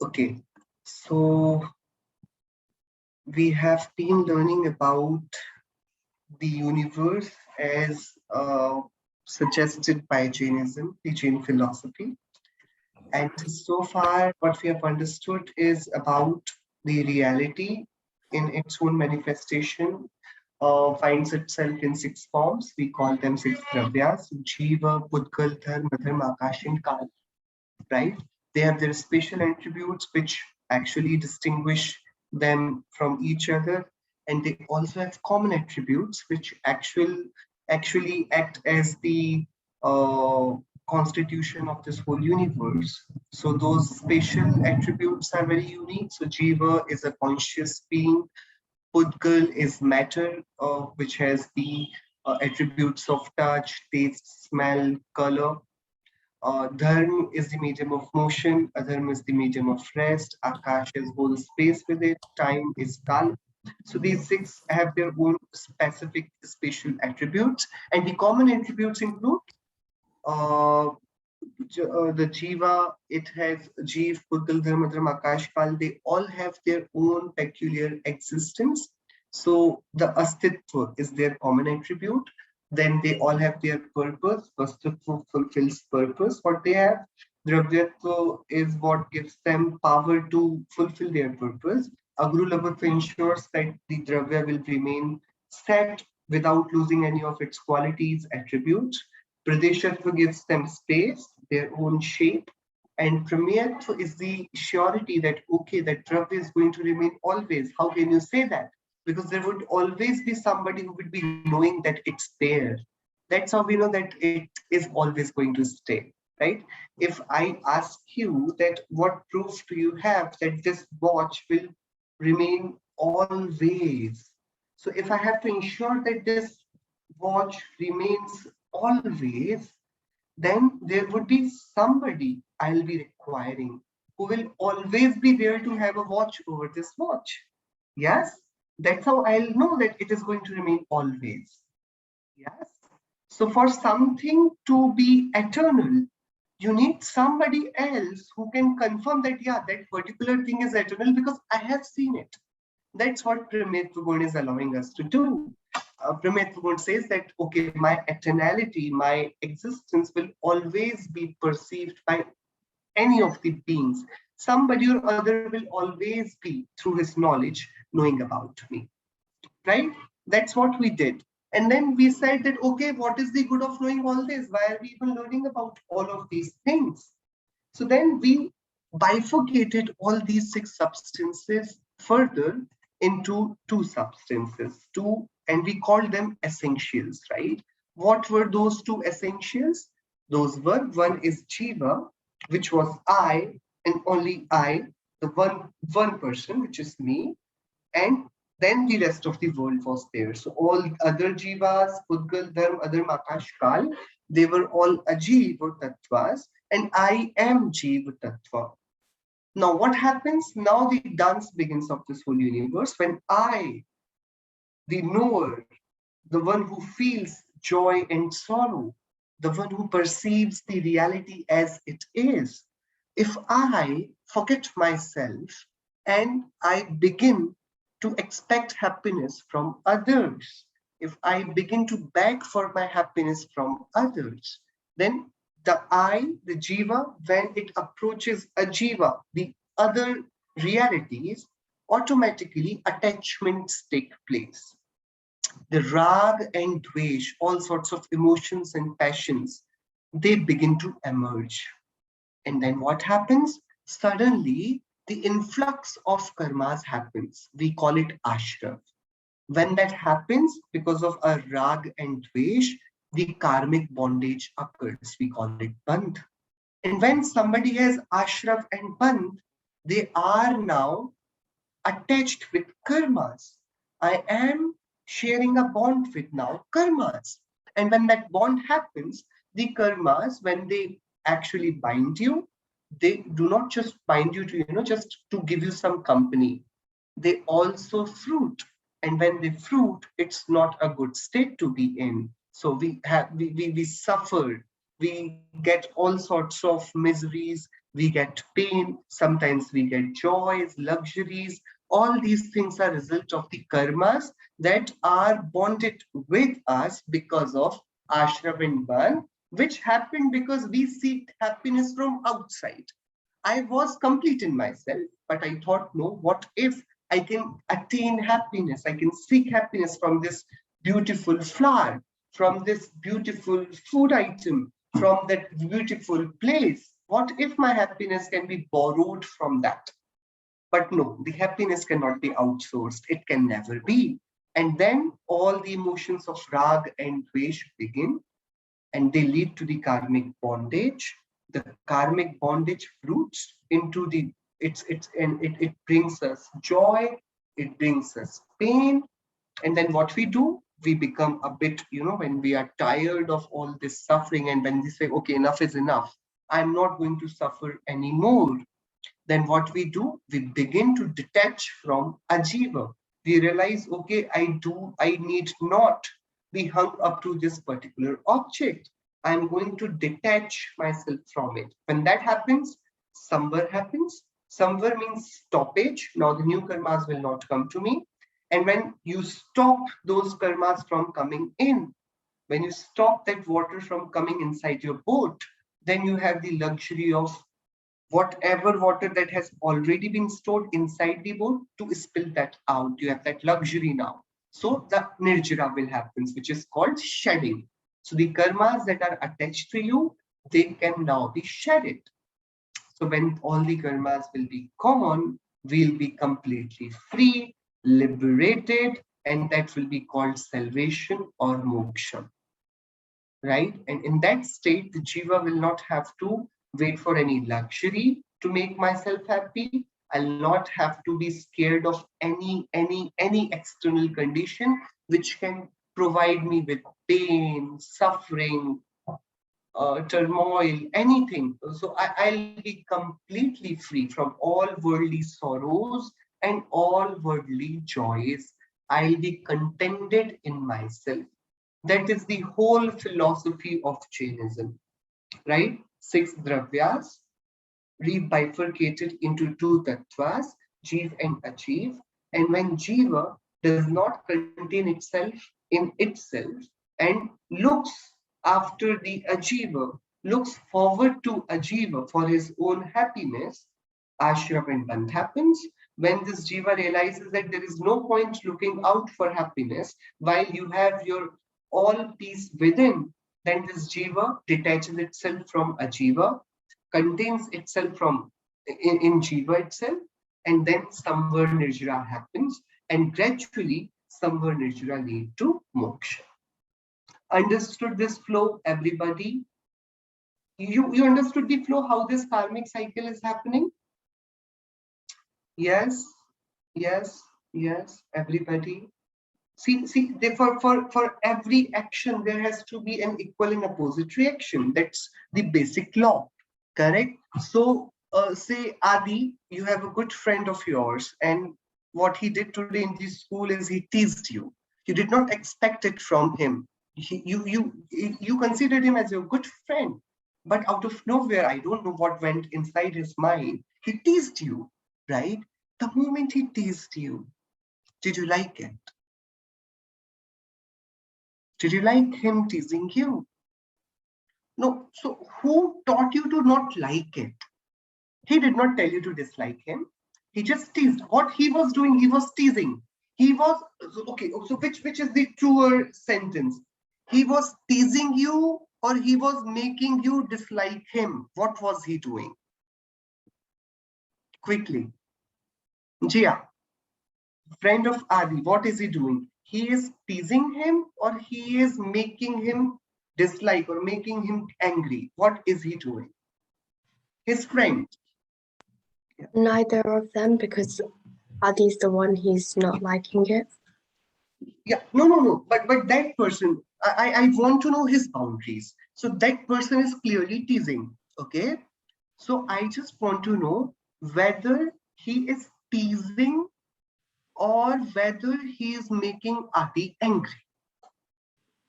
Okay, so we have been learning about the universe as suggested by Jainism, the Jain philosophy. And so far, what we have understood is about the reality in its own manifestation finds itself in six forms. We call them six dravyas: Jiva, Pudgal, Dharma, Dharma, Akash, and Kal. Right? They have their special attributes which actually distinguish them from each other, and they also have common attributes which actually act as the uh, constitution of this whole universe. So those spatial attributes are very unique. So Jiva is a conscious being. Pudgal is matter, which has the attributes of touch, taste, smell, color. Dharma is the medium of motion, Adharma is the medium of rest, Akash is whole space with it, time is Kal. So these six have their own specific spatial attributes, and the common attributes include uh, the Jiva, it has Jeev, Pudgal, Dharma, Dharma, Akash, Kal, they all have their own peculiar existence. So the Astitva is their common attribute. Then they all have their purpose. Astitva fulfills purpose. What they have, Dravyatva is what gives them power to fulfill their purpose. Agrulavatva ensures that the Dravya will remain set without losing any of its qualities, attributes. Pradeshatva gives them space, their own shape, and Prameyatva is the surety that, okay, that Dravya is going to remain always. How can you say that? Because there would always be somebody who would be knowing that it's there. That's how we know that it is always going to stay, right? If I ask you that what proof do you have that this watch will remain always? So if I have to ensure that this watch remains always, then there would be somebody I'll be requiring who will always be there to have a watch over this watch. Yes, that's how I'll know that it is going to remain always. Yes. So for something to be eternal, you need somebody else who can confirm that, yeah, that particular thing is eternal because I have seen it. That's what Prametvagun is allowing us to do. Prametvagun says that, okay, my eternality, my existence will always be perceived by any of the beings. Somebody or other will always be, through his knowledge, knowing about me. Right? That's what we did. And then we said that, okay, what is the good of knowing all this? Why are we even learning about all of these things? So then we bifurcated all these six substances further into two substances, two, and we called them essentials, right? What were those two essentials? Those were, one is Jiva, which was I and only I, the one person, which is me, and then the rest of the world was there. So all other jivas, Pudgal, Dharma, Adharma, Akash, Kal, they were all ajiva tattvas, and I am jiva tattva. Now what happens? Now the dance begins of this whole universe when I, the knower, the one who feels joy and sorrow, the one who perceives the reality as it is. If I forget myself and I begin to expect happiness from others, if I begin to beg for my happiness from others, then the I, the jiva, when it approaches a jiva, the other realities, automatically attachments take place. The rag and dvesh, all sorts of emotions and passions, they begin to emerge. And then what happens? Suddenly, the influx of karmas happens. We call it ashrav. When that happens, because of a rag and dvesh, the karmic bondage occurs. We call it bandh. And when somebody has ashrav and bandh, they are now attached with karmas. I am sharing a bond with now karmas. And when that bond happens, the karmas, when they actually bind you, they do not just bind you to, just to give you some company. They also fruit. And when they fruit, it's not a good state to be in. So we suffer, we get all sorts of miseries, we get pain, sometimes we get joys, luxuries. All these things are result of the karmas that are bonded with us because of ashram and ban, which happened because we seek happiness from outside. I was complete in myself, but I thought, no, what if I can attain happiness? I can seek happiness from this beautiful flower, from this beautiful food item, from that beautiful place. What if my happiness can be borrowed from that? But no, the happiness cannot be outsourced. It can never be. And then all the emotions of rag and dvesh begin, and they lead to the karmic bondage. The karmic bondage roots into the it brings us joy, it brings us pain, and then what we do, we become a bit, when we are tired of all this suffering, and when we say, okay, enough is enough, I'm not going to suffer anymore, then what we do, we begin to detach from ajiva. We realize, okay, I need not be hung up to this particular object. I'm going to detach myself from it. When that happens, samvar happens. Samvar means stoppage. Now the new karmas will not come to me. And when you stop those karmas from coming in, when you stop that water from coming inside your boat, then you have the luxury of whatever water that has already been stored inside the boat to spill that out. You have that luxury now. So the nirjara will happen, which is called shedding. So the karmas that are attached to you, they can now be shedded. So when all the karmas will be gone, we'll be completely free, liberated, and that will be called salvation or moksha, right? And in that state, the jiva will not have to wait for any luxury to make myself happy. I'll not have to be scared of any external condition which can provide me with pain, suffering, turmoil, anything. So I'll be completely free from all worldly sorrows and all worldly joys. I'll be contented in myself. That is the whole philosophy of Jainism, right? Six dravyas, rebifurcated into two tattvas, jiva and ajiva. And when jiva does not contain itself in itself and looks after the ajiva, looks forward to ajiva for his own happiness, ashram and bandh happens. When this jiva realizes that there is no point looking out for happiness while you have your all peace within, then this jiva detaches itself from ajiva, contains itself from in jiva itself, and then samvar nirjara happens, and gradually samvar nirjara lead to moksha. Understood this flow, everybody? You understood the flow, how this karmic cycle is happening? Yes, yes, yes, everybody. For every action, there has to be an equal and opposite reaction. That's the basic law, correct? So, say, Adi, you have a good friend of yours, and what he did today in the school is he teased you. You did not expect it from him. You considered him as your good friend, but out of nowhere, I don't know what went inside his mind. He teased you, right? The moment he teased you, did you like it? Did you like him teasing you? No. So who taught you to not like it? He did not tell you to dislike him. He just teased. What he was doing, he was teasing. He was, okay, so which is the truer sentence? He was teasing you or he was making you dislike him? What was he doing? Quickly. Jia, friend of Adi, what is he doing? He is teasing him or he is making him dislike or making him angry? What is he doing? His friend. Yeah. Neither of them, because Adi's the one he's not liking it. Yeah, no. But that person, I want to know his boundaries. So that person is clearly teasing. Okay. So I just want to know whether he is teasing or whether he is making Adi angry.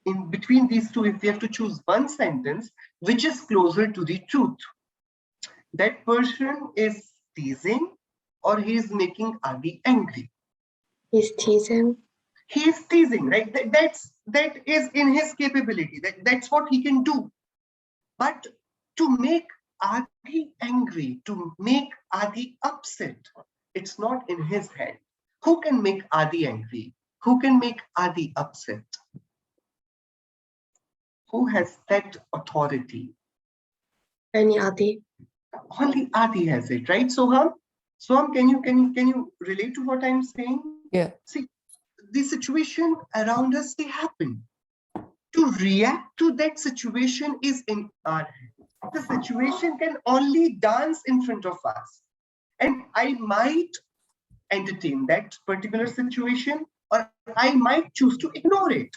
In between these two, if we have to choose one sentence, which is closer to the truth? That person is teasing or he is making Adi angry. He's teasing. He is teasing, right? That is in his capability. That's what he can do. But to make Adi angry, to make Adi upset, it's not in his hand. Who can make Adi angry? Who can make Adi upset? Who has that authority? Only Adi. Only Adi has it, right? Soham, can you relate to what I'm saying? Yeah. See, the situation around us, they happen. To react to that situation is in our hand. The situation can only dance in front of us. And I might entertain that particular situation, or I might choose to ignore it.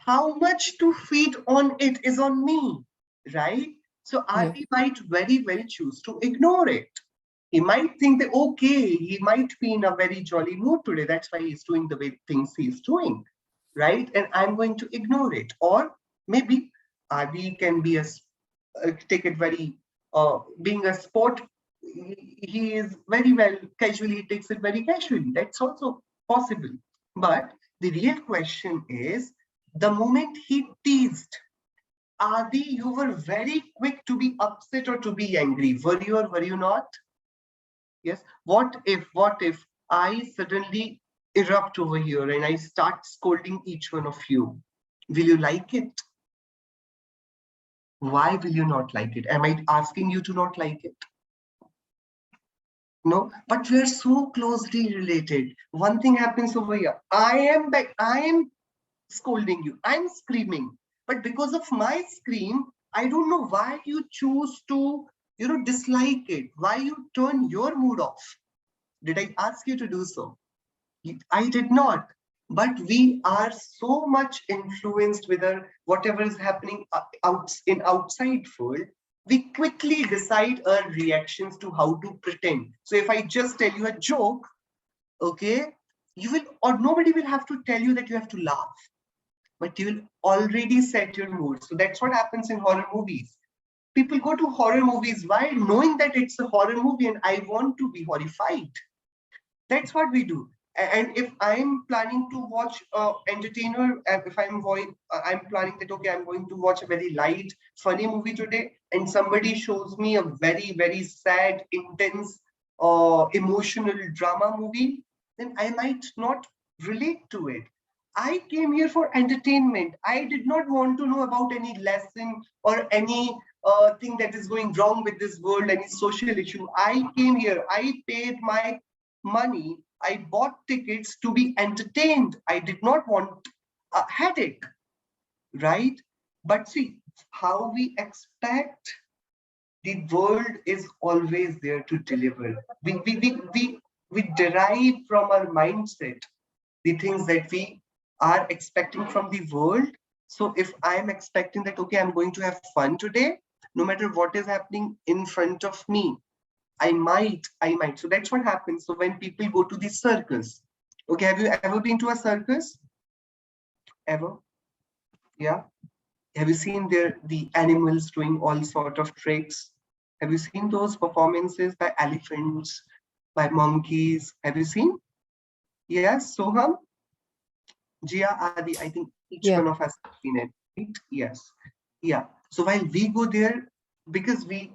How much to feed on it is on me, right? So Adi might very choose to ignore it. He might think that, okay, he might be in a very jolly mood today. That's why he's doing the way things he's doing, right? And I'm going to ignore it. Or maybe Adi can be take it very, being a sport, he is very well casually, he takes it very casually. That's also possible. But the real question is, the moment he teased, Adi, you were very quick to be upset or to be angry. Were you or were you not? Yes. What if I suddenly erupt over here and I start scolding each one of you? Will you like it? Why will you not like it? Am I asking you to not like it? No, but we are so closely related. One thing happens over here. I am scolding you. I'm screaming. But because of my scream, I don't know why you choose to, dislike it. Why you turn your mood off? Did I ask you to do so? I did not. But we are so much influenced with whatever is happening in outside world. We quickly decide our reactions to how to pretend. So if I just tell you a joke, okay, you will, or nobody will have to tell you that you have to laugh, but you will already set your mood. So that's what happens in horror movies. People go to horror movies, why? Knowing that it's a horror movie and I want to be horrified. That's what we do. And if I'm planning to watch entertainer, if I'm planning that, okay, I'm going to watch a very light, funny movie today, and somebody shows me a very sad, intense, emotional drama movie, then I might not relate to it. I came here for entertainment. I did not want to know about any lesson or any thing that is going wrong with this world, any social issue. I came here, I paid my money, I bought tickets to be entertained. I did not want a headache, right? But see, how we expect, the world is always there to deliver. We derive from our mindset the things that we are expecting from the world. So if I'm expecting that, okay, I'm going to have fun today, no matter what is happening in front of me, I might. So that's what happens. So when people go to the circus, okay, have you ever been to a circus? Ever? Yeah. Have you seen the animals doing all sort of tricks? Have you seen those performances by elephants, by monkeys? Have you seen? Yes, Soham, Jia, Adi. I think each one of us has seen it. Right? Yes. Yeah. So while we go there, because we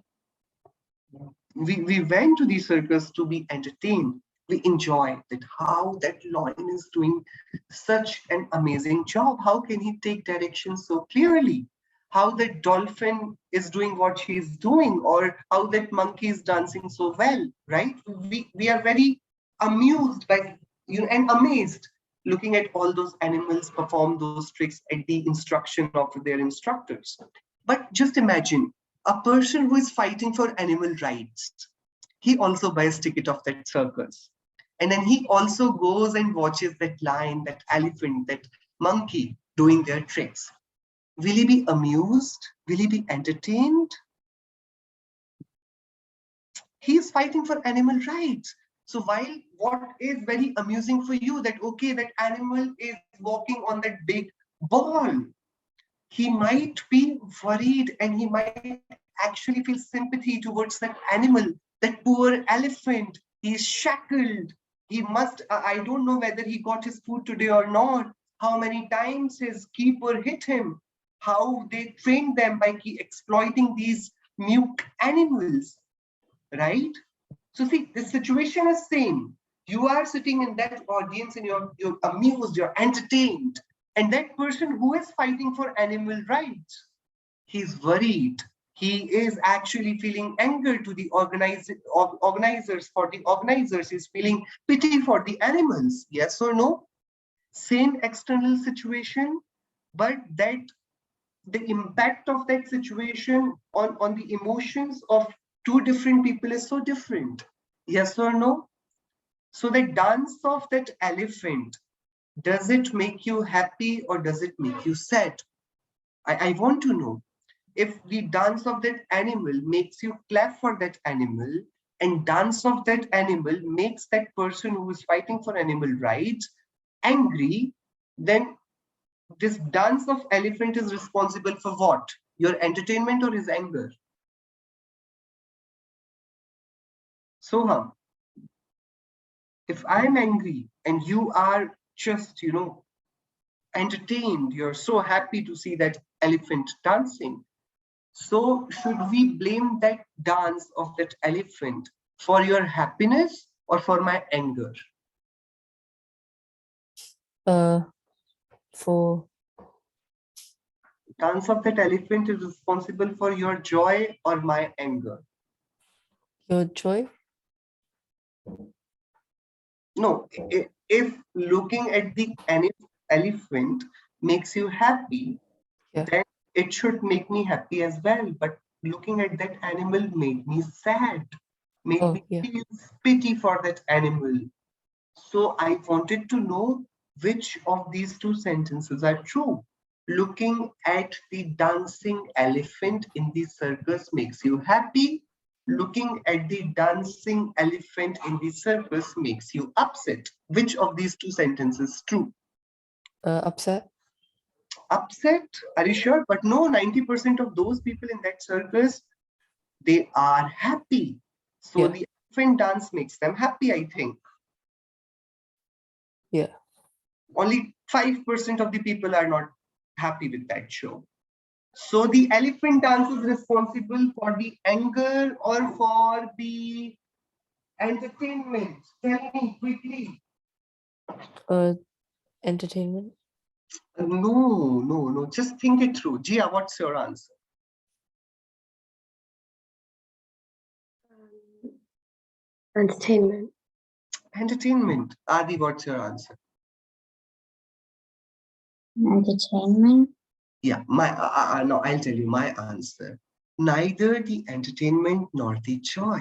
went to the circus to be entertained, we enjoy that, how that lion is doing such an amazing job. How can he take direction so clearly? How that dolphin is doing what she's doing, or how that monkey is dancing so well, right? We are very amused by, and amazed looking at all those animals perform those tricks at the instruction of their instructors. But just imagine a person who is fighting for animal rights. He also buys ticket of that circus. And then he also goes and watches that lion, that elephant, that monkey doing their tricks. Will he be amused? Will he be entertained? He is fighting for animal rights. So while what is very amusing for you, that okay, that animal is walking on that big ball, he might be worried and he might actually feel sympathy towards that animal, that poor elephant. He's shackled. He must, I don't know whether he got his food today or not, how many times his keeper hit him, how they trained them by exploiting these mute animals, right? So see, the situation is same. You are sitting in that audience and you're amused, you're entertained. And that person who is fighting for animal rights, he's worried. He is actually feeling anger to the organizers. For the organizers, he's feeling pity for the animals. Yes or no? Same external situation, but that the impact of that situation on the emotions of two different people is so different. Yes or no? So the dance of that elephant, does it make you happy or does it make you sad? I want to know if the dance of that animal makes you clap for that animal, and dance of that animal makes that person who is fighting for animal rights angry, then this dance of elephant is responsible for what? Your entertainment or his anger? So, if I'm angry and you are just, entertained, you're so happy to see that elephant dancing. So, should we blame that dance of that elephant for your happiness or for my anger? For Dance of that elephant is responsible for your joy or my anger? your joy? No, if looking at the elephant makes you happy, Yeah. then it should make me happy as well. But looking at that animal made me sad, made me feel pity for that animal. So I wanted to know which of these two sentences are true. Looking at the dancing elephant in the circus makes you happy. Looking at the dancing elephant in the circus makes you upset. Which of these two sentences is true? Upset. Upset? Are you sure? But no, 90% of those people in that circus, they are happy. So the elephant dance makes them happy, I think. Yeah. Only 5% of the people are not happy with that show. So the elephant dance is responsible for the anger or for the entertainment? Tell me quickly. Entertainment. No. Just think it through. Gia, what's your answer? Entertainment. Entertainment. Adi, what's your answer? Entertainment. Yeah, no, I'll tell you my answer. Neither the entertainment nor the joy.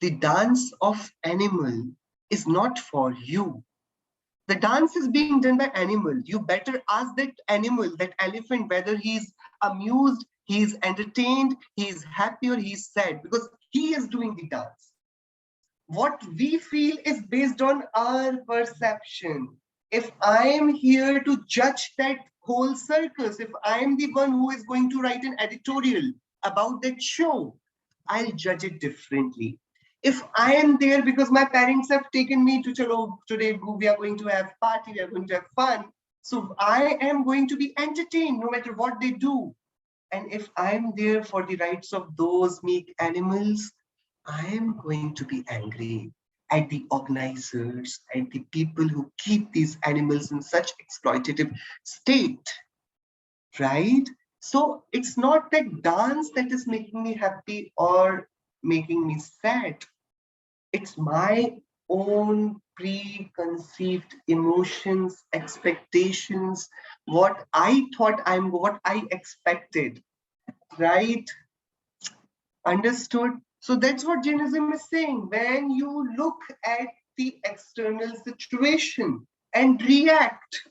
The dance of animal is not for you. The dance is being done by animal. You better ask that animal, that elephant, whether he's amused, he's entertained, he's happy, or he's sad, because he is doing the dance. What we feel is based on our perception. If I am here to judge that whole circus, if I am the one who is going to write an editorial about that show, I'll judge it differently. If I am there because my parents have taken me to chalo, today we are going to have party, we are going to have fun. So I am going to be entertained no matter what they do. And if I'm there for the rights of those meek animals, I am going to be angry at the organizers, at the people who keep these animals in such exploitative state, right? So it's not that dance that is making me happy or making me sad. It's my own preconceived emotions, expectations, what I thought what I expected, right? Understood? So that's what Jainism is saying. When you look at the external situation and react,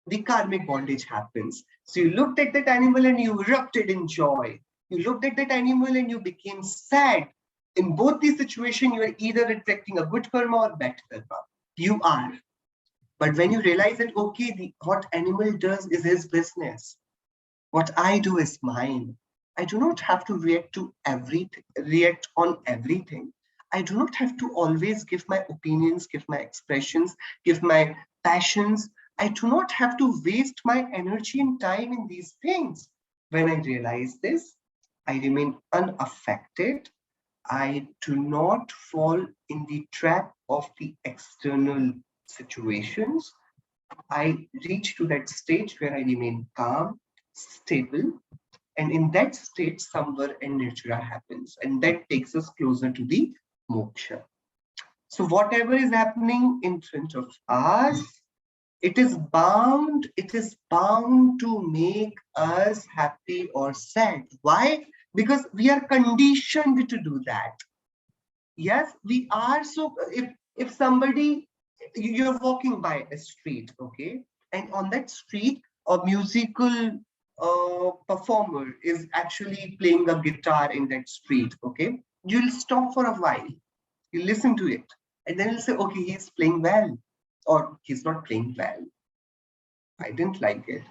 the karmic bondage happens. So you looked at that animal and you erupted in joy. You looked at that animal and you became sad. In both these situations, you are either attracting a good karma or bad karma. You are. But when you realize that, okay, what animal does is his business. What I do is mine. I do not have to react to everything, react on everything. I do not have to always give my opinions, give my expressions, give my passions. I do not have to waste my energy and time in these things. When I realize this, I remain unaffected. I do not fall in the trap of the external situations. I reach to that stage where I remain calm, stable, and in that state, samvar and nirjara happens, and that takes us closer to the moksha. So whatever is happening in front of us, it is bound to make us happy or sad. Why? Because we are conditioned to do that. Yes, we are. So if somebody, you're walking by a street, okay, and on that street a musical performer is actually playing a guitar in that street, okay, you'll stop for a while, you listen to it, and then you'll say, okay, he's playing well, or he's not playing well, I didn't like it.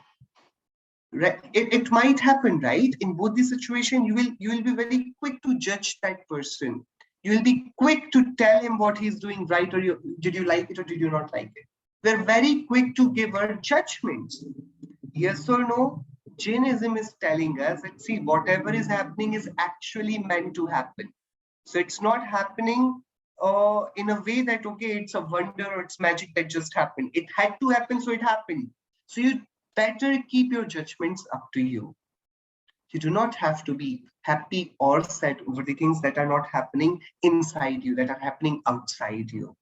Right, it might happen, right? In both the situation, you will be very quick to judge that person. You will be quick to tell him what he's doing right, or did you like it or did you not like it. We're very quick to give our judgments. Yes or no? Jainism is telling us that, see, whatever is happening is actually meant to happen. So it's not happening in a way that, okay, it's a wonder or it's magic that just happened. It had to happen, so it happened. So you better keep your judgments up to you. You do not have to be happy or sad over the things that are not happening inside you, that are happening outside you.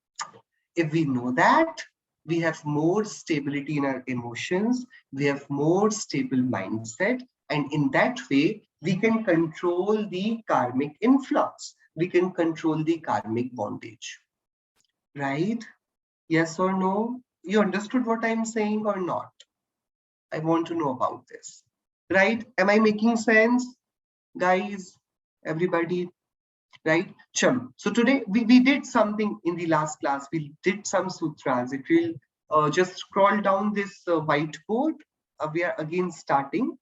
If we know that, we have more stability in our emotions, we have more stable mindset, and in that way, we can control the karmic influx. We can control the karmic bondage. Right? Yes or no? You understood what I'm saying or not? I want to know about this. Right? Am I making sense? Guys, everybody, right? Chum. So today we did something in the last class. We did some sutras. If you'll just scroll down this whiteboard, we are again starting.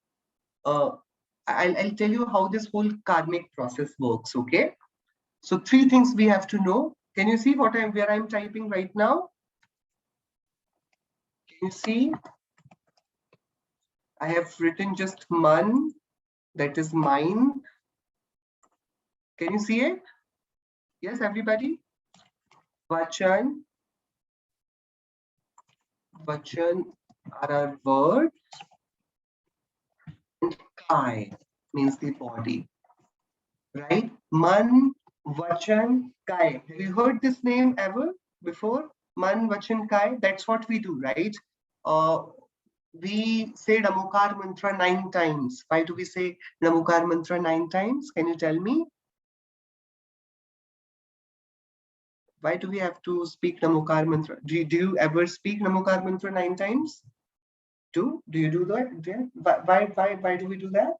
I'll tell you how this whole karmic process works, okay? So 3 things we have to know. Can you see where I'm typing right now? Can you see? I have written just man, that is mine. Can you see it? Yes, everybody? Vachan. Vachan are our words. And kai means the body. Right? Man, Vachan, Kai. Have you heard this name ever before? Man, Vachan, Kai. That's what we do, right? We say Namokar mantra 9 times. Why do we say Namokar mantra 9 times? Can you tell me? Why do we have to speak Namokar mantra? Do you ever speak Namokar mantra 9 times? Do you do that? Yeah. Why do we do that?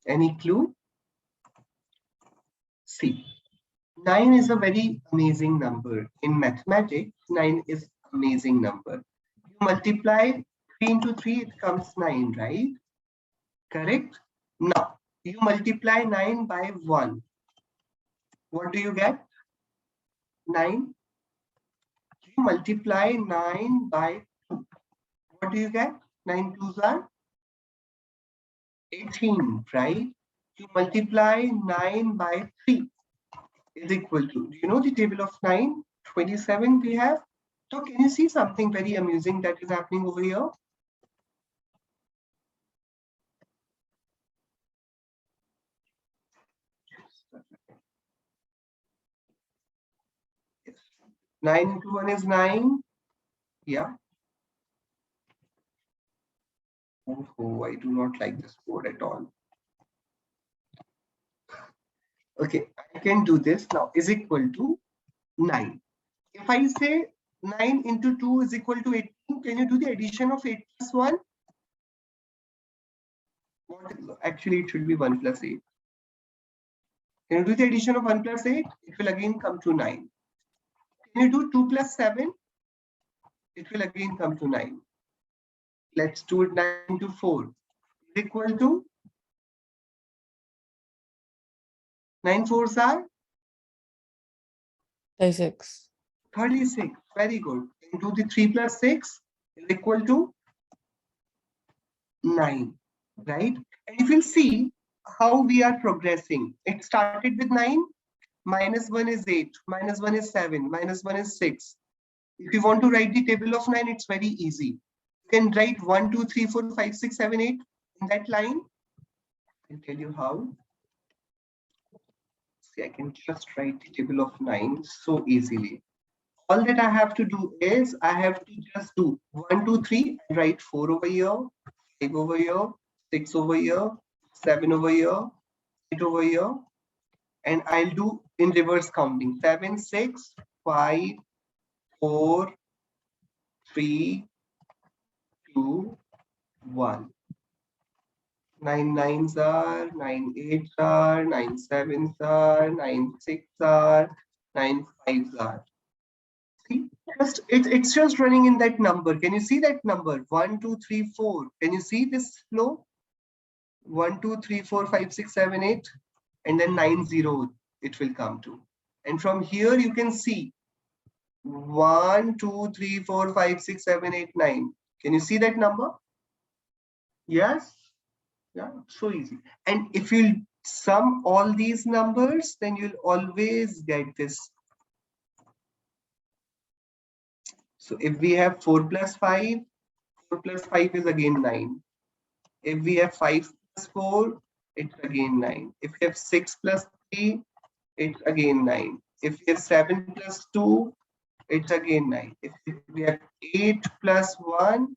Any clue? See, 9 is a very amazing number. In mathematics, 9 is amazing number. You multiply 3 into 3, it comes 9, right? Correct? Now, you multiply 9 by 1. What do you get? 9. You multiply 9 by 2. What do you get? 9 twos are 18, right? You multiply 9 by 3 is equal to, do you know the table of 9? 27 we have. So can you see something very amusing that is happening over here? Yes. 9 into 1 is 9. Yeah. Oh, I do not like this board at all. Okay, I can do this now. Is equal to 9. If I say 9 into 2 is equal to 18, can you do the addition of 8 plus 1? Actually, it should be 1 plus 8. Can you do the addition of 1 plus 8? It will again come to 9. Can you do 2 plus 7? It will again come to 9. Let's do it 9 into 4 is equal to 9 fours are 36. 36. Very good. Into the 3 plus 6 is equal to 9, right? And if you see how we are progressing, it started with 9, minus 1 is 8, minus 1 is 7, minus 1 is 6. If you want to write the table of 9, it's very easy. You can write 1, 2, 3, 4, 5, 6, 7, 8 in that line. I'll tell you how. See, I can just write the table of 9 so easily. All that I have to do is I have to just do 1, 2, 3, and write 4 over here, 5 over here, 6 over here, 7 over here, 8 over here, and I'll do in reverse counting 7, 6, 5, 4, 3, 2, 1. 9 nines are, 9 eights are, 9 sevens are, 9 six are, 9 fives are. See, it's just running in that number. Can you see that number? 1, 2, 3, 4. Can you see this flow? 1, 2, 3, 4, 5, 6, 7, 8, and then 9, 0 it will come to. And from here you can see 1, 2, 3, 4, 5, 6, 7, 8, 9. Can you see that number? Yes? Yeah, so easy. And if you sum all these numbers, then you'll always get this. So if we have 4 plus 5, 4 plus 5 is again 9. If we have 5 plus 4, it's again 9. If we have 6 plus 3, it's again 9. If we have 7 plus 2, it's again 9. If we have 8 plus 1,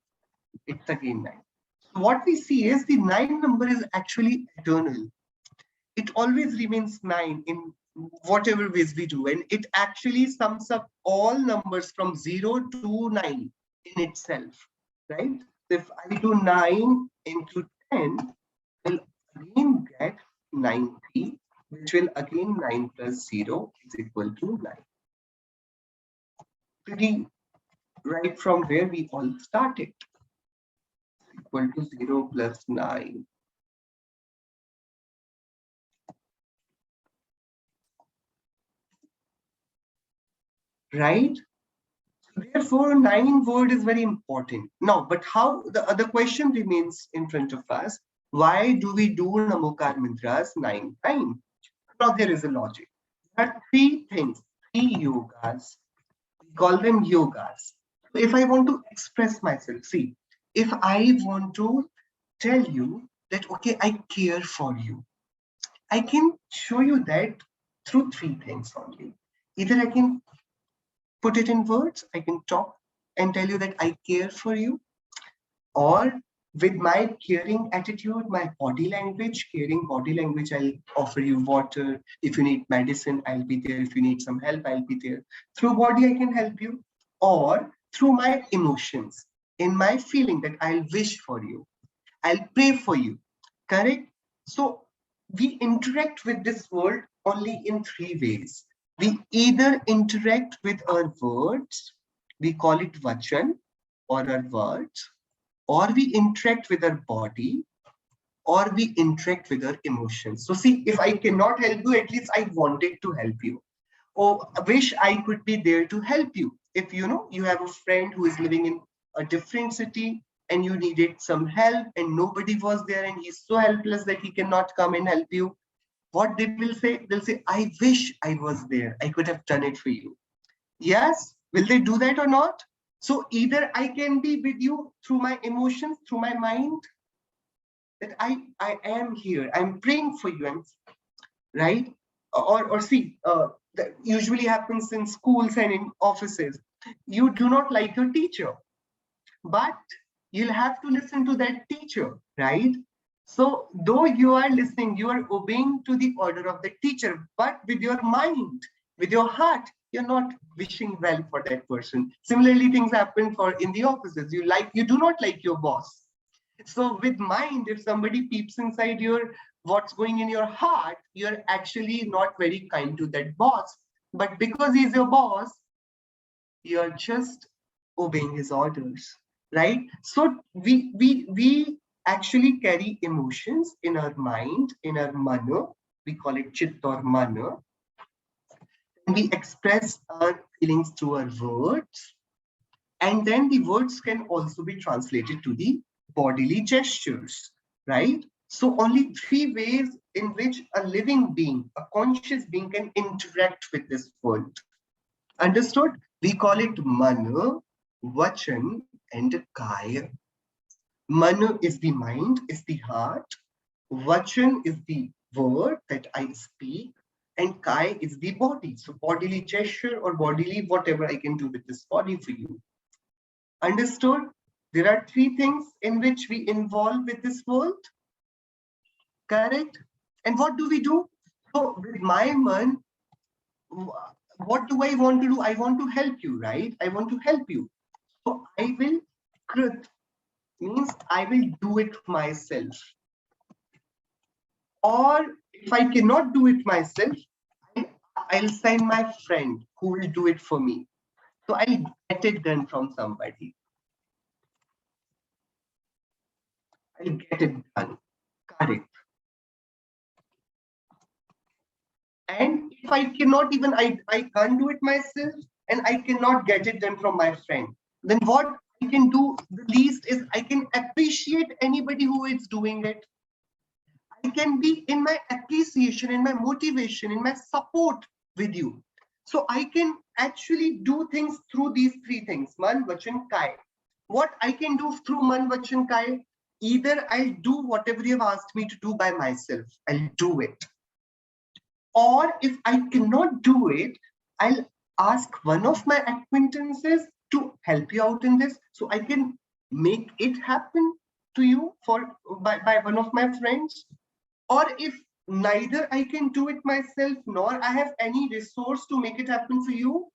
it's again 9. So what we see is the 9 number is actually eternal. It always remains 9 in whatever ways we do, and it actually sums up all numbers from 0 to 9 in itself, right? If I do 9 into 10, I'll again get 90, which will again 9 plus 0 is equal to 9. Pretty right from where we all started, equal to 0 plus 9. Right? Therefore, 9 word is very important. Now, but how the other question remains in front of us? Why do we do Namokar mantras 9 times? Now, there is a logic. There are 3 things, 3 yogas. We call them yogas. If I want to express myself, see, if I want to tell you that, okay, I care for you, I can show you that through 3 things only. Either I can put it in words, I can talk and tell you that I care for you, or with my caring attitude, my body language, caring body language, I'll offer you water. If you need medicine, I'll be there. If you need some help, I'll be there. Through body, I can help you, or through my emotions, in my feeling that I'll wish for you, I'll pray for you, correct? So we interact with this world only in 3 ways. We either interact with our words, we call it vachan, or our words, or we interact with our body, or we interact with our emotions. So see, if I cannot help you, at least I wanted to help you. Or wish I could be there to help you. If you know you have a friend who is living in a different city and you needed some help and nobody was there and he's so helpless that he cannot come and help you, what they will say? They'll say, I wish I was there. I could have done it for you. Yes, will they do that or not? So either I can be with you through my emotions, through my mind, that I am here, I'm praying for you, right? Or see, that usually happens in schools and in offices. You do not like your teacher, but you'll have to listen to that teacher, right? So though you are listening, you are obeying to the order of the teacher, but with your mind, with your heart, you're not wishing well for that person. Similarly, things happen for in the offices. You do not like your boss. So with mind, if somebody peeps inside your what's going in your heart, you're actually not very kind to that boss. But because he's your boss, you're just obeying his orders. right? So we actually carry emotions in our mind, in our mana. We call it chit or mana. And we express our feelings through our words. And then the words can also be translated to the bodily gestures, right? So only three ways in which a living being, a conscious being, can interact with this world. Understood? We call it mana, vachan, and kaya. Mana is the mind, is the heart. Vachan is the word that I speak. And kaya is the body. So bodily gesture or bodily whatever I can do with this body for you. Understood? There are three things in which we involve with this world. Correct? And what do we do? So with my man, what do I want to do? I want to help you, right? I want to help you. So I will krit, means I will do it myself. Or if I cannot do it myself, I'll send my friend who will do it for me. So I'll get it done from somebody. I'll get it done. Correct. And if I cannot even, I can't do it myself and I cannot get it done from my friend, then what I can do the least is I can appreciate anybody who is doing it. I can be in my appreciation, in my motivation, in my support with you. So I can actually do things through these three things, Man, Vachan, Kai. What I can do through Man, Vachan, Kai, either I'll do whatever you have asked me to do by myself, I'll do it. Or if I cannot do it, I'll ask one of my acquaintances to help you out in this, so I can make it happen to you by one of my friends. Or if neither I can do it myself nor I have any resource to make it happen for you,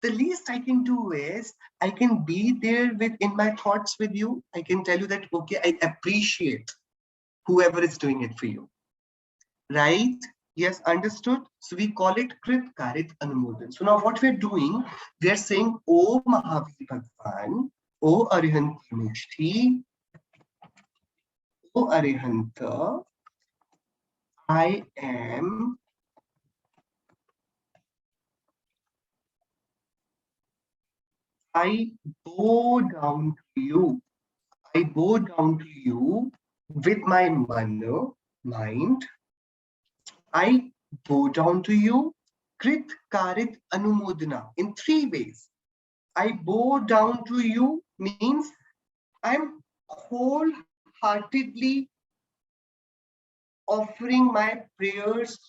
the least I can do is I can be there in my thoughts with you. I can tell you that, okay, I appreciate whoever is doing it for you. Right? Yes, understood. So we call it Krit Karit Anumodan. So now what we're doing, we are saying, O Mahavir Bhagwan, O Arihant Mushti, O Arihanta, I bow down to you. I bow down to you with my mind. I bow down to you, Krit Karit Anumodana, in three ways. I bow down to you means I'm wholeheartedly offering my prayers,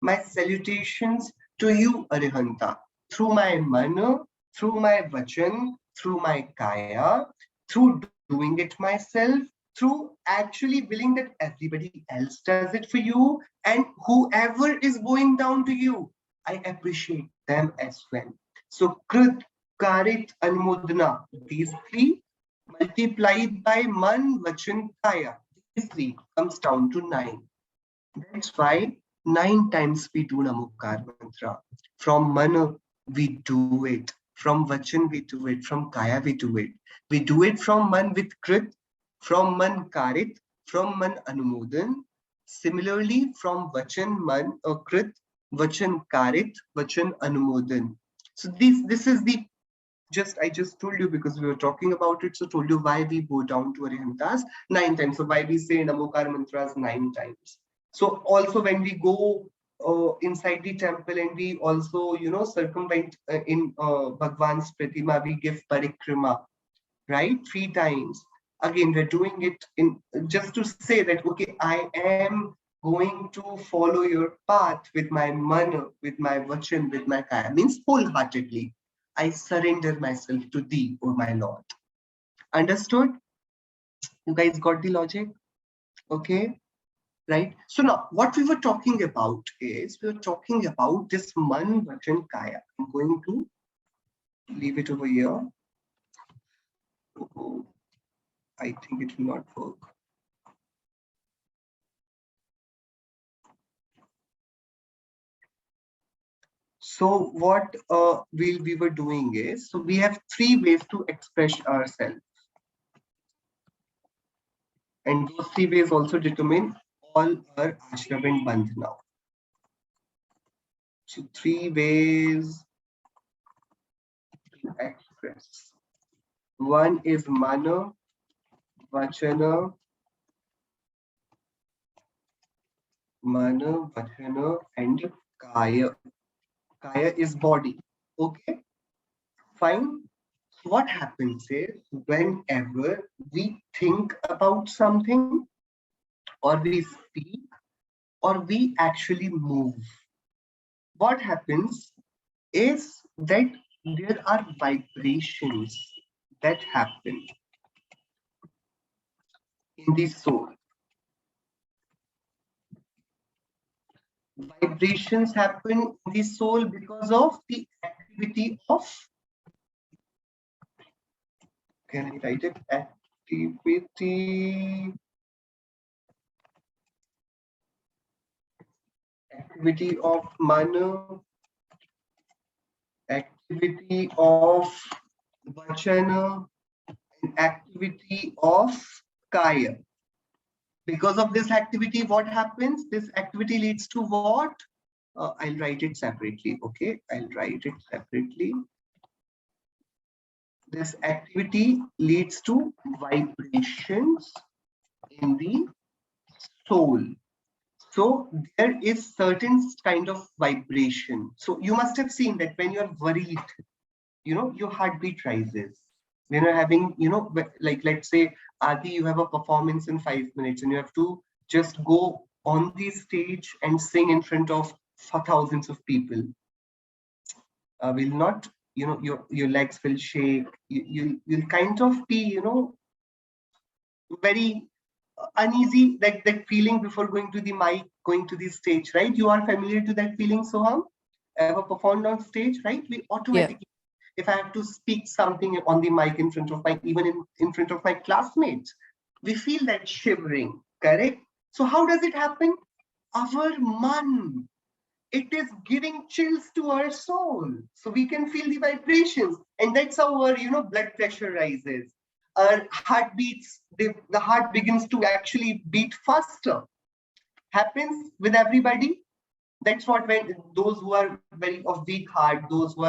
my salutations to you, Arihanta, through my mana, through my vachan, through my kaya, through doing it myself, through actually willing that everybody else does it for you, and whoever is bowing down to you, I appreciate them as well. So Krit, Karit, Anmodana, these three multiplied by Man, Vachan, Kaya, these three comes down to 9. That's why 9 times we do Namokar mantra. From Mana, we do it. From Vachan, we do it. From Kaya, we do it. We do it from Man with Krit, from Man Karit, from Man Anumodan. Similarly, from Vachan Man or Krit, Vachan Karit, Vachan Anumodan. So this is the I just told you because we were talking about it. So told you why we go down to Arihantas 9 times. So why we say Namokar mantras 9 times. So also when we go inside the temple and we also, circumvent in Bhagwan's Pratima, we give parikrama, right? 3 times. Again, we're doing it in just to say that, okay, I am going to follow your path with my mana, with my vachan, with my kaya, means wholeheartedly. I surrender myself to thee, O my Lord. Understood? You guys got the logic? Okay, right? So now what we were talking about is we were talking about this man, vachan, kaya. I'm going to leave it over here. Oh, I think it will not work. So what we were doing is, so we have 3 ways to express ourselves. And those 3 ways also determine all our ashram and bandhana. So 3 ways to express. One is mana, vachana, and kaya. Kaya is body. Okay, fine. What happens is whenever we think about something, or we speak, or we actually move, what happens is that there are vibrations that happen in the soul. Vibrations happen in the soul because of the activity of, can I write it? Activity of mana, activity of vachana, and activity of kaya. Because of this activity, what happens? This activity leads to what? I'll write it separately. Okay, I'll write it separately. This activity leads to vibrations in the soul. So there is certain kind of vibration. So you must have seen that when you're worried, your heartbeat rises. When you're having, like let's say, Adi, you have a performance in 5 minutes and you have to just go on the stage and sing in front of thousands of people. Will not, your legs will shake. You'll kind of be, very uneasy, that feeling before going to the mic, going to the stage, right? You are familiar to that feeling, Soham? Ever performed on stage, right? We automatically, if I have to speak something on the mic in front of even in front of my classmates, we feel that shivering, correct? So how does it happen? Our man, it is giving chills to our soul. So we can feel the vibrations. And that's how our, blood pressure rises. Our heartbeats, the heart begins to actually beat faster. Happens with everybody. That's what, when those who are very of weak heart, those who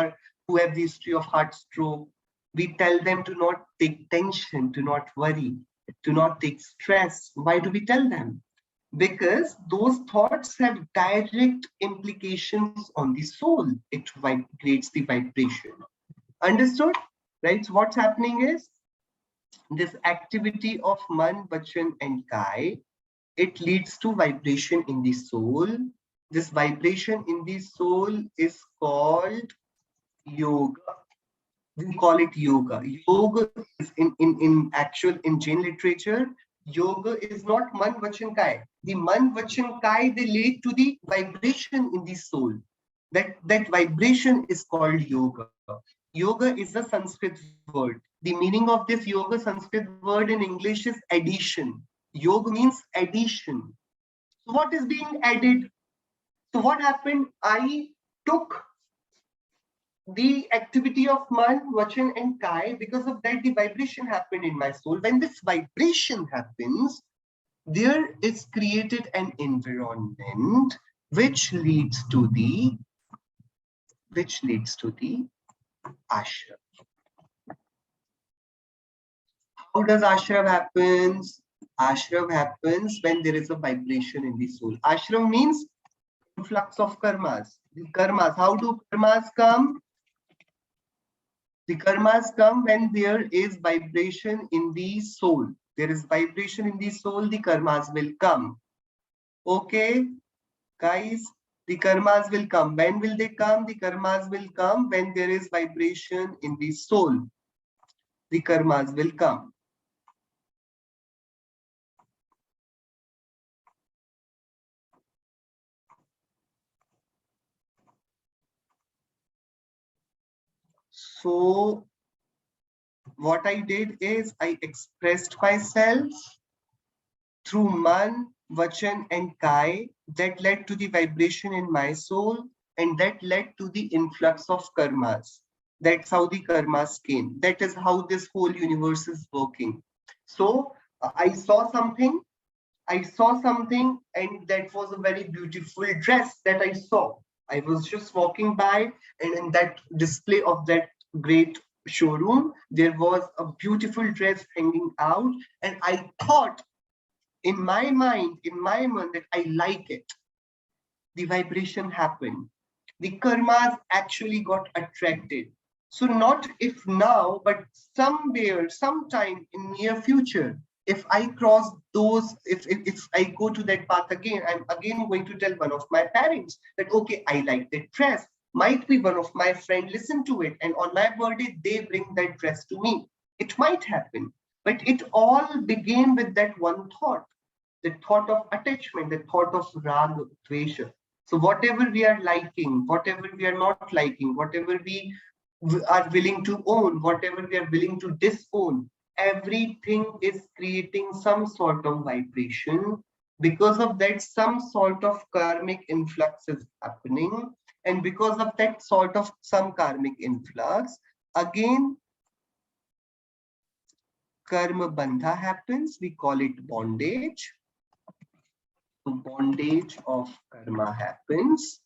have the history of heart stroke, we tell them to not take tension, to not worry, to not take stress. Why do we tell them? Because those thoughts have direct implications on the soul. It creates the vibration. Understood? Right? So what's happening is this activity of man, vachan, and kai, it leads to vibration in the soul. This vibration in the soul is called yoga. We call it yoga. Yoga is in Jain literature, yoga is not man, vachan, kai. The man, vachan, kai, they lead to the vibration in the soul. That vibration is called yoga. Yoga is a Sanskrit word. The meaning of this yoga Sanskrit word in English is addition. Yoga means addition. So what is being added? So what happened? I took the activity of man, vachan, and kai. Because of that, the vibration happened in my soul. When this vibration happens, there is created an environment which leads to the ashram. How does ashram happens? Ashram happens when there is a vibration in the soul. Ashram means influx of karmas. The karmas. How do karmas come? The karmas come when there is vibration in the soul. There is vibration in the soul, the karmas will come. Okay, guys, the karmas will come. When will they come? The karmas will come when there is vibration in the soul. The karmas will come. So what I did is I expressed myself through man, vachan, and kai. That led to the vibration in my soul, and that led to the influx of karmas. That's how the karmas came. That is how this whole universe is working. So I saw something. I saw something, and that was a very beautiful dress that I saw. I was just walking by, and in that display of that great showroom, there was a beautiful dress hanging out, and I thought in my mind, that I like it. The vibration happened. The karmas actually got attracted. So not if now, but somewhere, sometime in near future, if I cross those, if I go to that path again, I'm again going to tell one of my parents that, okay, I like that dress. Might be one of my friend listen to it, and on my birthday, they bring that dress to me. It might happen, but it all began with that one thought, the thought of attachment, the thought of raga, dvesha. So whatever we are liking, whatever we are not liking, whatever we are willing to own, whatever we are willing to disown, everything is creating some sort of vibration. Because of that, some sort of karmic influx is happening. And because of that sort of some karmic influx, again, karma bandha happens. We call it bondage. So bondage of karma happens.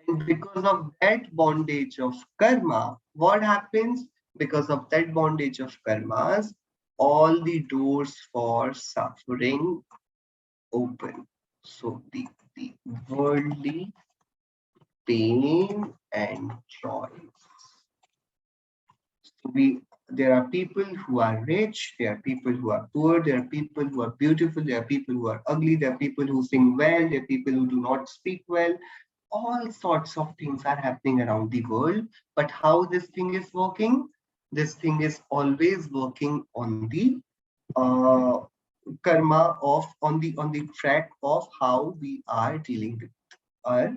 And because of that bondage of karma, what happens? Because of that bondage of karmas, all the doors for suffering open. So the worldly pain and joy. So there are people who are rich, there are people who are poor, there are people who are beautiful, there are people who are ugly, there are people who sing well, there are people who do not speak well. All sorts of things are happening around the world. But how this thing is working? This thing is always working on the uh, karma of on the track of how we are dealing with our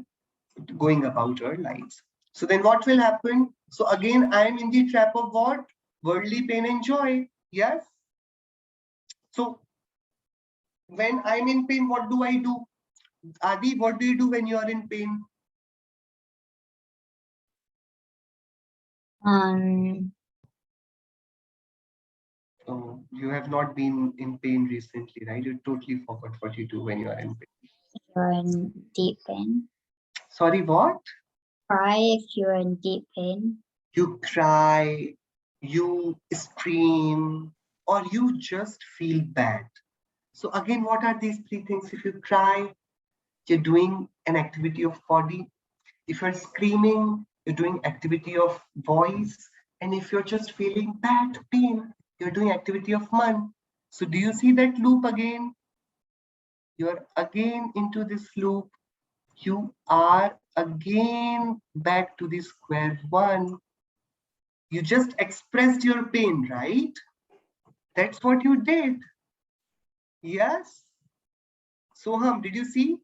going about our lives. So then what will happen? So again, I am in the trap of what? Worldly pain and joy. Yes. So when I'm in pain, what do I do? Adi, what do you do when you are in pain? Oh, you have not been in pain recently, right? You totally forgot what you do when you are in pain. You're in deep pain. Sorry, what? Cry if you're in deep pain. You cry, you scream, or you just feel bad. So again, what are these three things? If you cry, you're doing an activity of body. If you're screaming, you're doing activity of voice. And if you're just feeling bad pain, you're doing activity of man. So do you see that loop again? You're again into this loop. You are again back to the square one. You just expressed your pain, right? That's what you did. Yes. Soham, did you see?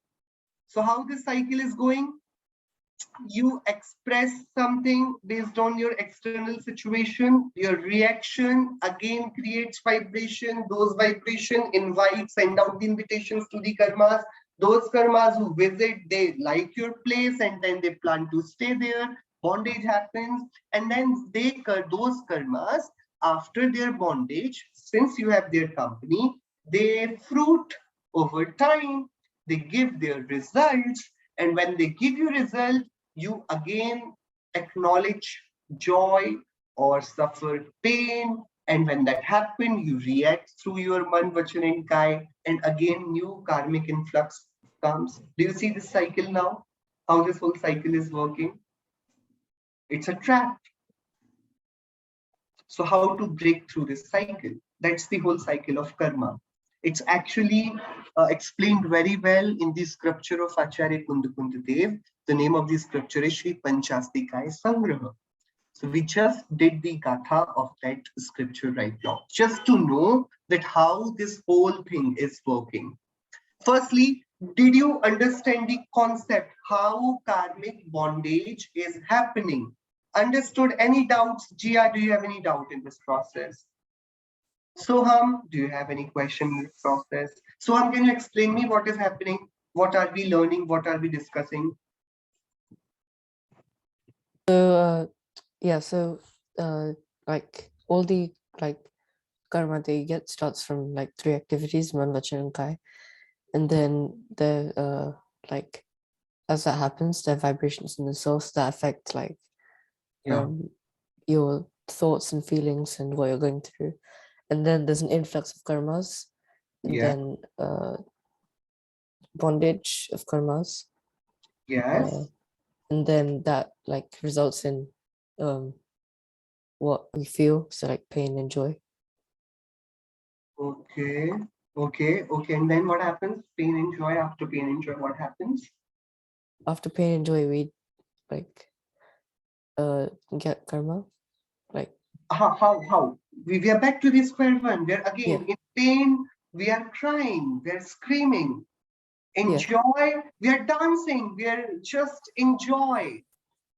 So how this cycle is going? You express something based on your external situation, your reaction again creates vibration, those vibration invite, send out the invitations to the karmas, those karmas who visit, they like your place and then they plan to stay there, bondage happens, and then those karmas, after their bondage, since you have their company, they fruit over time, they give their results, and when they give you result, you again acknowledge joy or suffer pain. And when that happens, you react through your man, vachan, and kai, and again new karmic influx comes. Do you see this cycle now? How this whole cycle is working? It's a trap. So how to break through this cycle? That's the whole cycle of karma. It's actually explained very well in the scripture of Acharya Kundakunda Dev. The name of the scripture is Shri Panchastikaya Sangraha. So we just did the gatha of that scripture right now, just to know that how this whole thing is working. Firstly, did you understand the concept how karmic bondage is happening? Understood? Any doubts? Jia, do you have any doubt in this process? Soham, do you have any question in this process? Soham, can you explain me what is happening? What are we learning? What are we discussing? So yeah, so like all the like karma they get starts from like 3 activities, man, vachan, and kai. And then the like as that happens, there are vibrations in the source that affect like Yeah. your thoughts and feelings and what you're going through. And then there's an influx of karmas, and Yeah. then bondage of karmas. Yes. And then that like results in what we feel, so like pain and joy. Okay. Okay. Okay. And then what happens? Pain and joy. After pain and joy, what happens? After pain and joy, we like get karma, like How? We are back to the square one. We're again Yeah. in pain. We are crying. We're screaming. In Yeah. joy, we are dancing. We are just enjoy.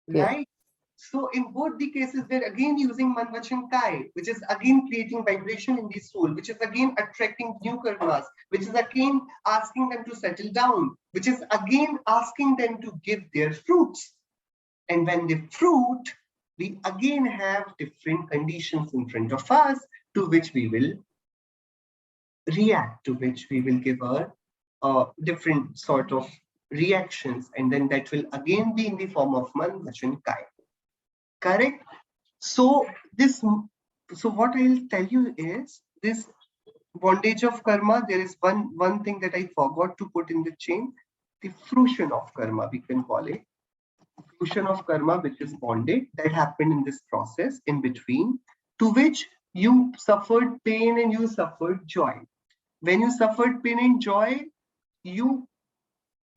Yeah. Right? So in both the cases, we're again using man, vachan, kai, which is again creating vibration in the soul, which is again attracting new karmas, which is again asking them to settle down, which is again asking them to give their fruits. And when they fruit, we again have different conditions in front of us to which we will react, to which we will give a different sort of reactions. And then that will again be in the form of man, vachan, kai. Correct? So what I'll tell you is this bondage of karma. There is one thing that I forgot to put in the chain, the fruition of karma, we can call it. Fruition of karma, which is bondage that happened in this process in between, to which you suffered pain and you suffered joy. When you suffered pain and joy, you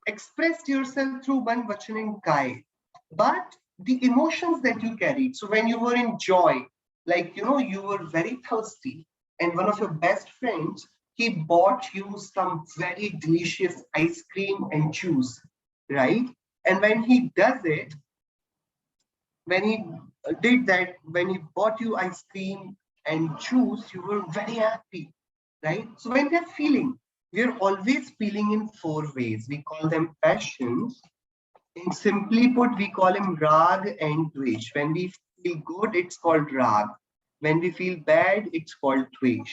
expressed yourself through man, vachan, and kai. But the emotions that you carried, so when you were in joy, like you were very thirsty, and one of your best friends, he bought you some very delicious ice cream and juice, right? And when he does it, when he did that, when he bought you ice cream and juice, you were very happy, right? So when we're feeling, we're always feeling in 4 ways. We call them passions. And simply put, we call him rag and dvesh. When we feel good, it's called rag. When we feel bad, it's called dvesh.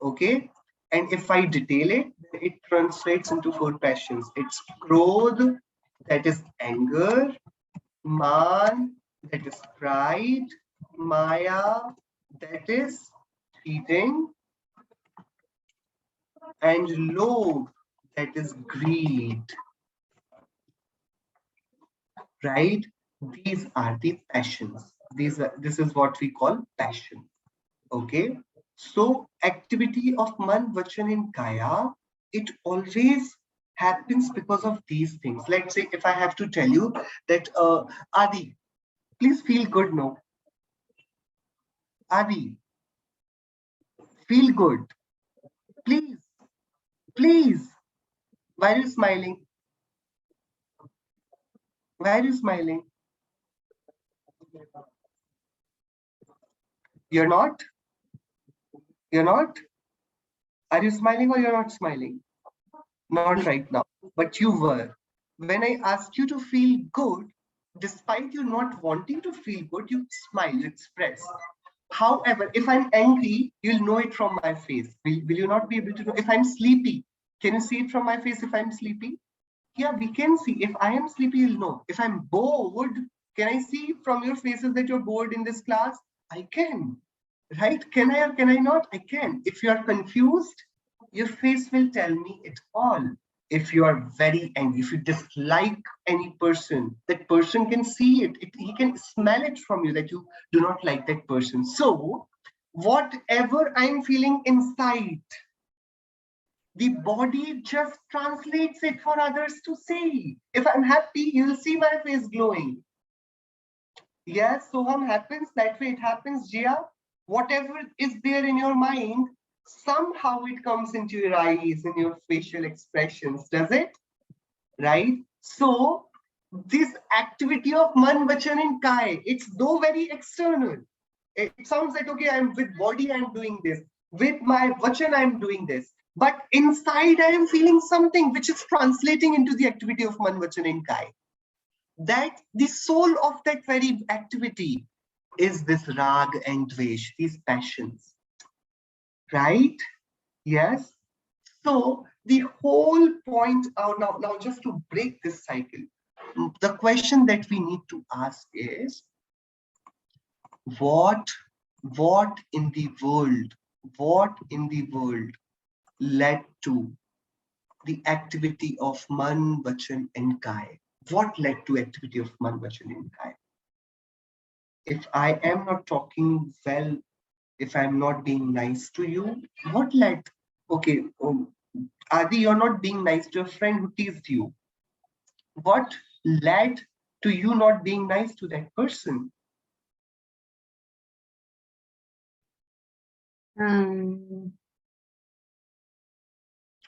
Okay? And if I detail it, it translates into 4 passions. It's krodh, that is anger, man, that is pride, maya, that is cheating, and lobh, that is greed. Right? These are the passions. This is what we call passion. Okay. So activity of man, vachan, and kaya, it always happens because of these things. Let's say if I have to tell you that Adi, please feel good now. Adi, feel good. Please, please. Why are you smiling? Why are you smiling? You're not? You're not? Are you smiling or you're not smiling? Not right now, but you were. When I asked you to feel good, despite you not wanting to feel good, you smile, you express. However, if I'm angry, you'll know it from my face. Will you not be able to know? If I'm sleepy, can you see it from my face if I'm sleepy? Yeah, we can see. If I am sleepy, you'll know. If I'm bored, can I see from your faces that you're bored in this class? I can. Right? Can I or can I not? I can. If you are confused, your face will tell me it all. If you are very angry, if you dislike any person, that person can see it. He can smell it from you that you do not like that person. So whatever I'm feeling inside, the body just translates it for others to see. If I'm happy, you'll see my face glowing. Yes, Soham, happens that way. It happens, Jia. Whatever is there in your mind, somehow it comes into your eyes, in your facial expressions, does it? Right? So this activity of man, vachan, and kai, it's though very external. It sounds like, okay, I'm with body, I'm doing this. With my vachan, I'm doing this. But inside, I am feeling something which is translating into the activity of man, vachan, and kai. That the soul of that very activity is this rag and dvesh, these passions. right? Yes. So the whole point, now just to break this cycle, the question that we need to ask is, what in the world, what in the world led to the activity of Man, Vachan and Kaya? What led to activity of Man, Vachan and Kaya? If I am not talking well, if I'm not being nice to you, what led? Okay, Adi, you're not being nice to a friend who teased you. What led to you not being nice to that person?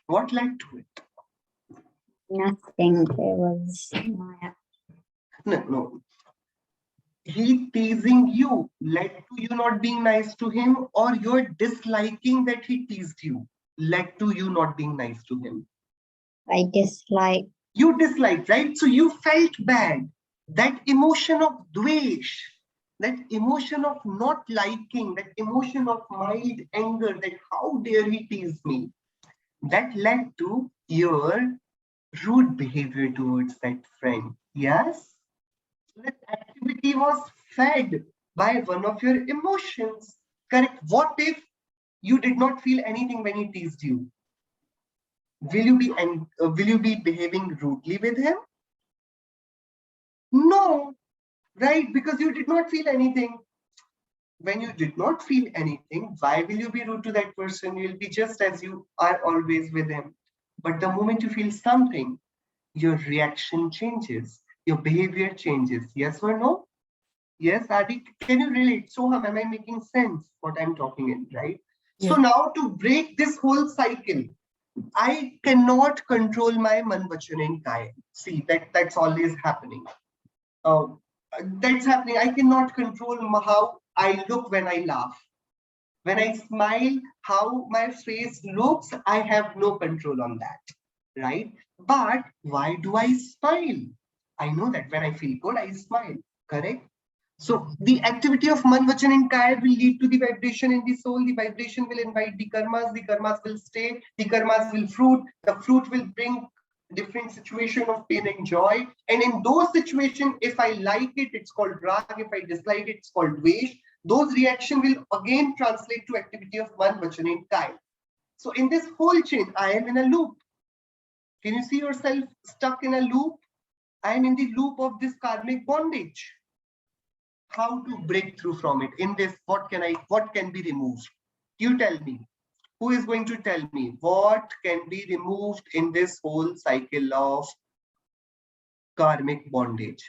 What led to it? Nothing. It was my No. He teasing you led to you not being nice to him, or your disliking that he teased you led to you not being nice to him? I dislike. You disliked, right? So you felt bad. That emotion of dvesh, that emotion of not liking, that emotion of mild anger, that how dare he tease me, that led to your rude behavior towards that friend. Yes? That activity was fed by one of your emotions. Correct? What if you did not feel anything when he teased you? Will you be behaving rudely with him? No, right? Because you did not feel anything. When you did not feel anything, why will you be rude to that person? You'll be just as you are always with him. But the moment you feel something, your reaction changes, your behavior changes. Yes or no? Yes, Adi, can you relate? So, am I making sense what I'm talking in, right? So Yeah. now to break this whole cycle, I cannot control my man, vachan and kaya. See, that's always happening. Uh, that's happening. I cannot control how I look when I laugh. When I smile, how my face looks, I have no control on that, right? But why do I smile? I know that when I feel good, I smile, correct? So the activity of man, vachan and kaya will lead to the vibration in the soul. The vibration will invite the karmas will stay, the karmas will fruit, the fruit will bring different situation of pain and joy. And in those situations, if I like it, it's called rag. If I dislike it, it's called dvesh. Those reaction will again translate to activity of man, vachan and kaya. So in this whole chain, I am in a loop. Can you see yourself stuck in a loop? I am in the loop of this karmic bondage. How to break through from it? In this, what can be removed? You tell me. Who is going to tell me what can be removed in this whole cycle of karmic bondage?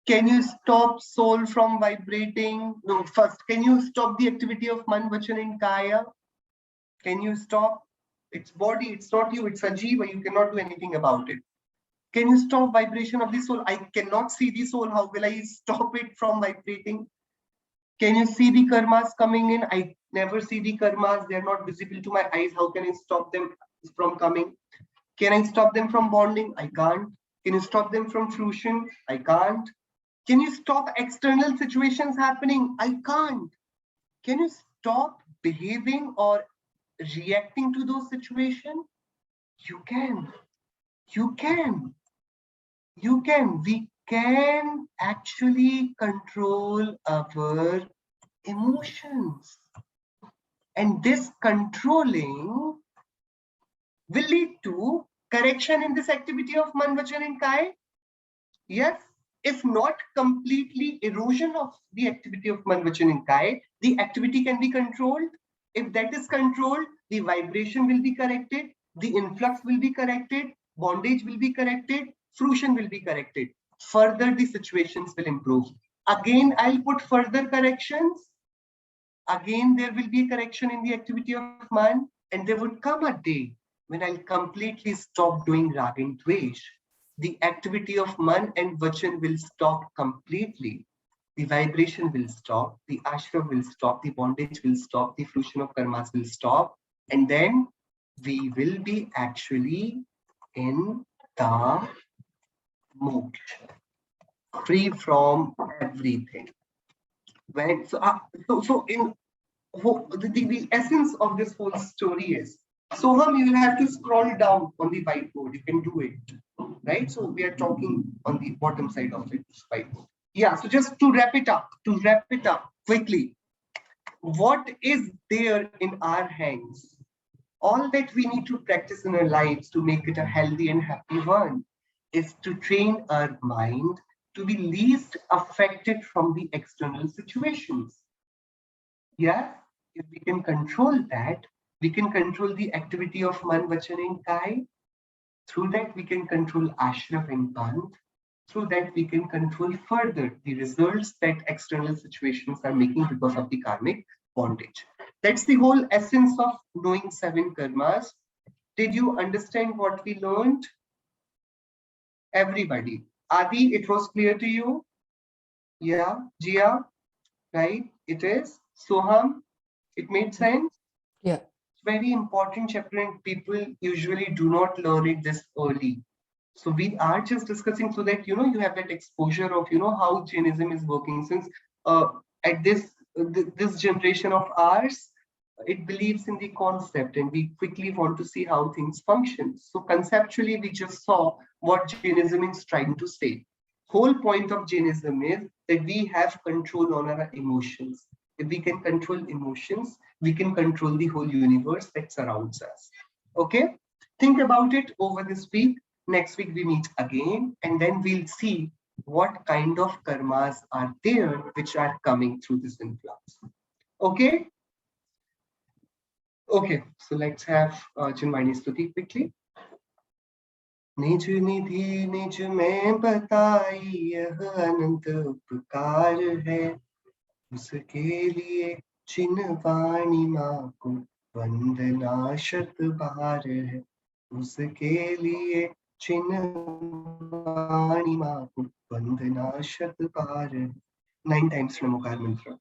Can you stop soul from vibrating? No, first, can you stop the activity of man, vachan and kaya? Can you stop? It's body, it's not you, it's a jiva. You cannot do anything about it. Can you stop vibration of the soul? I cannot see the soul. How will I stop it from vibrating? Can you see the karmas coming in? I never see the karmas. They're not visible to my eyes. How can I stop them from coming? Can I stop them from bonding? I can't. Can you stop them from fruition? I can't. Can you stop external situations happening? I can't. Can you stop behaving or reacting to those situations? You can. You can. You can. We can actually control our emotions. And this controlling will lead to correction in this activity of man, vachan and kaya. Yes, if not completely erosion of the activity of man, vachan and kaya, the activity can be controlled. If that is controlled, the vibration will be corrected, the influx will be corrected, bondage will be corrected, fruition will be corrected. Further, the situations will improve. Again, I'll put further corrections. Again, there will be a correction in the activity of man, and there would come a day when I'll completely stop doing rag and dvesh. The activity of man and vachan will stop completely. The vibration will stop, the ashram will stop, the bondage will stop, the fruition of karmas will stop, and then we will be actually in the moksha, free from everything. When so in the essence of this whole story is. Soham, you will have to scroll down on the whiteboard. You can do it, right? So we are talking on the bottom side of it, whiteboard. Yeah. So just to wrap it up quickly, what is there in our hands? All that we need to practice in our lives to make it a healthy and happy one is to train our mind to be least affected from the external situations. Yeah, if we can control that, we can control the activity of man, vachan, and kai. Through that, we can control ashraf and pant. Through that, we can control further the results that external situations are making because of the karmic bondage. That's the whole essence of knowing 7 karmas. Did you understand what we learned? Everybody. Adi, it was clear to you? Yeah, Jia, right? It is. Soham, it made sense? Yeah. Very important chapter and people usually do not learn it this early. So we are just discussing so that, you have that exposure of, how Jainism is working since at this generation of ours, it believes in the concept and we quickly want to see how things function. So conceptually, we just saw what Jainism is trying to say. Whole point of Jainism is that we have control on our emotions. If we can control emotions, we can control the whole universe that surrounds us. Okay? Think about it over this week. Next week we meet again and then we'll see what kind of karmas are there which are coming through this influx. Okay? Okay, so let's have Chinmani Stuti quickly. निज निधि निज में बताई यह अनंत उपकार है उसके लिए चिन्हवाणी माँ को वंदना शत बार है उसके लिए चिन्हवाणी माँ को वंदना शत बार है 9 times नमोकार मंत्र.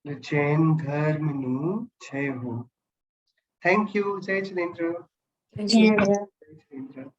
जैन धर्म नु जय हो. Thank you, Jai Chinendra. Thank you. Yeah. Jai Chinendra.